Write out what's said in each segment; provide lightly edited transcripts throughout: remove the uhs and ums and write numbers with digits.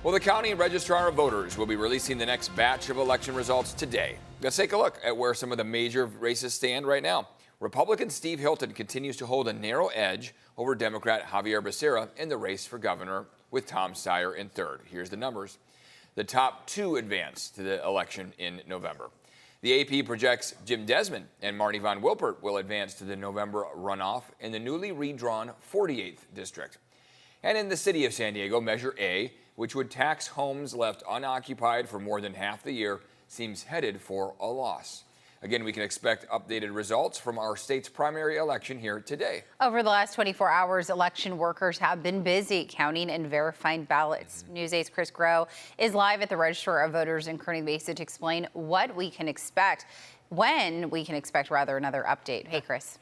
Well, the county registrar of voters will be releasing the next batch of election results today. Let's take a look at where some of the major races stand right now. Republican Steve Hilton continues to hold a narrow edge over Democrat Javier Becerra in the race for governor, with Tom Steyer in third. Here's the numbers. The top two advance to the election in November. The AP projects Jim Desmond and Marty Von Wilpert will advance to the November runoff in the newly redrawn 48th district. And in the city of San Diego, Measure A, which would tax homes left unoccupied for more than half the year, seems headed for a loss. Again, we can expect updated results from our state's primary election here today. Over the last 24 hours, election workers have been busy counting and verifying ballots. News 8's Chris Groh is live at the Registrar of Voters in Kearney Mesa to explain what we can expect, when we can expect, rather, another update. Hey, Chris.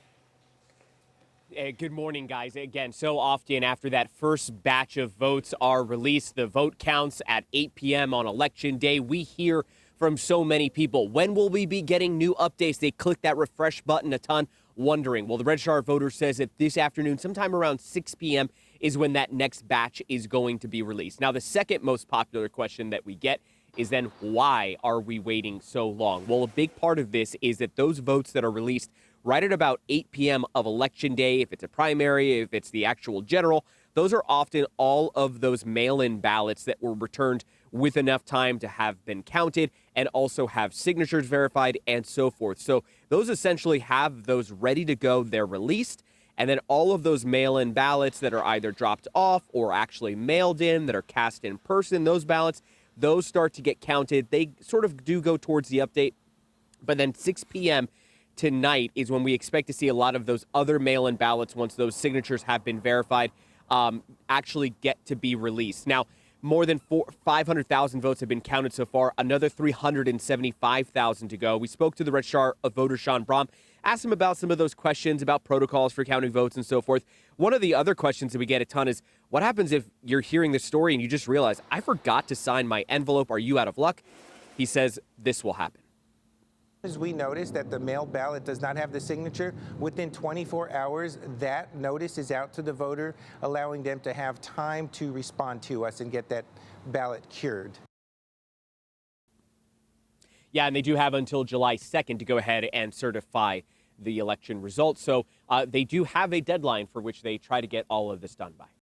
Good morning, guys. Again, so often after that first batch of votes are released, the vote counts at 8 p.m. on Election Day, we hear from so many people, when will we be getting new updates? They click that refresh button a ton, wondering. Well, the Registrar of Voters says that this afternoon, sometime around 6 p.m., is when that next batch is going to be released. Now, the second most popular question that we get is then, why are we waiting so long? Well, a big part of this is that those votes that are released right at about 8 p.m. of Election Day, if it's a primary, if it's the actual general, those are often all of those mail-in ballots that were returned with enough time to have been counted and also have signatures verified and so forth. So those essentially have those ready to go. They're released. And then all of those mail-in ballots that are either dropped off or actually mailed in, that are cast in person, those ballots, those start to get counted. They sort of do go towards the update. But then 6 p.m. tonight is when we expect to see a lot of those other mail-in ballots, once those signatures have been verified, actually get to be released. Now, more than 500,000 votes have been counted so far, another 375,000 to go. We spoke to the Registrar of Voters, Sean Brom, asked him about some of those questions about protocols for counting votes and so forth. One of the other questions that we get a ton is, what happens if you're hearing this story and you just realize, I forgot to sign my envelope? Are you out of luck? He says this will happen. As we notice that the mail ballot does not have the signature, within 24 hours, that notice is out to the voter, allowing them to have time to respond to us and get that ballot cured. Yeah, and they do have until July 2nd to go ahead and certify the election results. So they do have a deadline for which they try to get all of this done by.